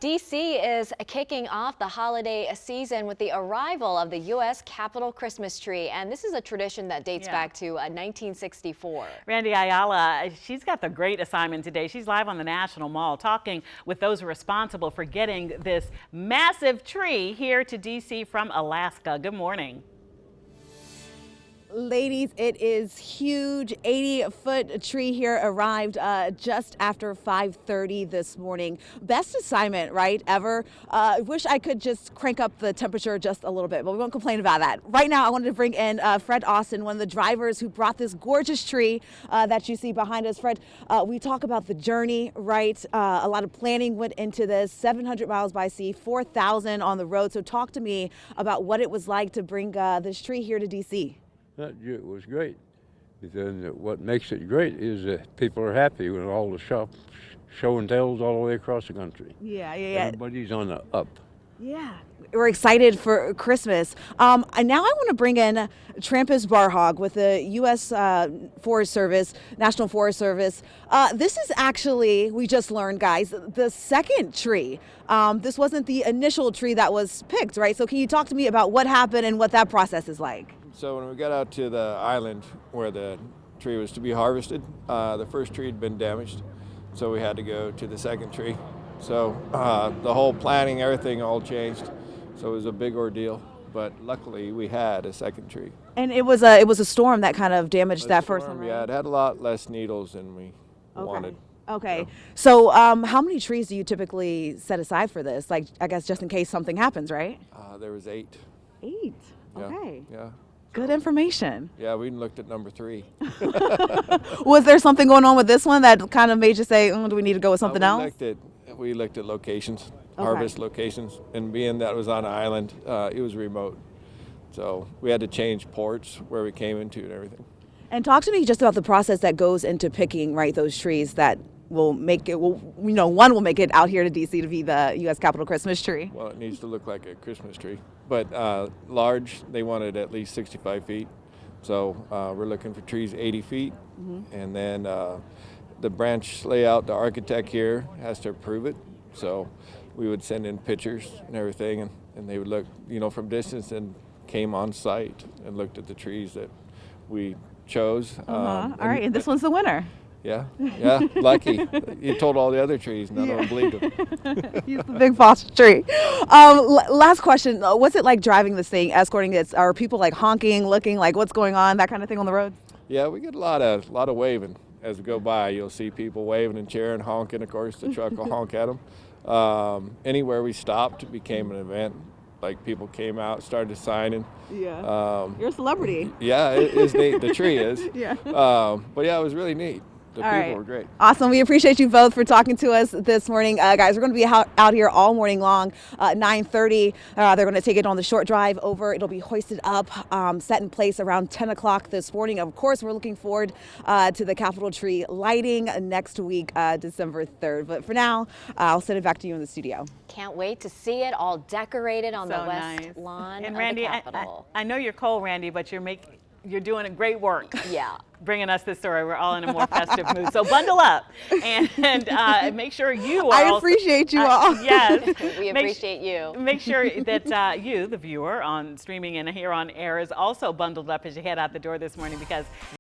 D.C. is kicking off the holiday season with the arrival of the U.S. Capitol Christmas tree, and this is a tradition that dates back to 1964. Randy Ayala, she's got the great assignment today. She's live on the National Mall talking with those responsible for getting this massive tree here to D.C. from Alaska. Good morning. Ladies, it is huge. 80-foot tree here arrived just after 5:30 this morning. Best assignment, right, ever. Wish I could just crank up the temperature just a little bit, but we won't complain about that. Right now, I wanted to bring in Fred Austin, one of the drivers who brought this gorgeous tree that you see behind us. Fred, we talk about the journey, right? A lot of planning went into this. 700 miles by sea, 4,000 on the road. So talk to me about what it was like to bring this tree here to D.C. It was great. Then what makes it great is that people are happy with all the show and tells all the way across the country. Yeah. Everybody's on the up. Yeah, we're excited for Christmas. And now I want to bring in Trampas Barhog with the U.S. Forest Service, National Forest Service. This is actually, we just learned, guys, the second tree. This wasn't the initial tree that was picked, right? So can you talk to me about what happened and what that process is like? So when we got out to the island where the tree was to be harvested, the first tree had been damaged, so we had to go to the second tree. So the whole planning, everything all changed. So it was a big ordeal, but luckily we had a second tree. And it was a storm that kind of damaged that first one, right? Yeah, it had a lot less needles than we wanted. Okay. So how many trees do you typically set aside for this? Like, I guess just in case something happens, right? There was 8. 8? Yeah. Okay. Yeah. Good information. Yeah, we looked at number 3. Was there something going on with this one that kind of made you say, do we need to go with something else? We looked at locations, Okay. harvest locations, and being that it was on an island, it was remote. So we had to change ports where we came into and everything. And talk to me just about the process that goes into picking, right, those trees that will make it, one will make it out here to D.C. to be the U.S. Capitol Christmas tree. Well, it needs to look like a Christmas tree. But large, they wanted at least 65 feet. So we're looking for trees 80 feet. Mm-hmm. And then the branch layout, the architect here has to approve it. So we would send in pictures and everything, and they would look, from distance and came on site and looked at the trees that we chose. All right, and this one's the winner. Yeah, lucky. You told all the other trees, none of them believed him. He's the big false tree. Last question, what's it like driving this thing, escorting it? Are people like honking, looking like what's going on, that kind of thing on the road? Yeah, we get a lot of waving as we go by. You'll see people waving and cheering, honking. Of course, the truck will honk at them. Anywhere we stopped became an event. Like people came out, started signing. Yeah. You're a celebrity. Yeah, it is neat. The tree is. Yeah. But yeah, it was really neat. The people were great. Awesome. We appreciate you both for talking to us this morning. Guys, we're going to be out here all morning long, 9:30. They're going to take it on the short drive over. It'll be hoisted up, set in place around 10 o'clock this morning. Of course, we're looking forward to the Capitol tree lighting next week, December 3rd. But for now, I'll send it back to you in the studio. Can't wait to see it all decorated on the west lawn and of Randy, the Capitol. I know you're cold, Randy, but you're doing a great work. Yeah. Bringing us this story. We're all in a more festive mood. So bundle up and make sure you are. I appreciate you all. Yes. We appreciate you. Make sure that you, the viewer on streaming and here on air, is also bundled up as you head out the door this morning, because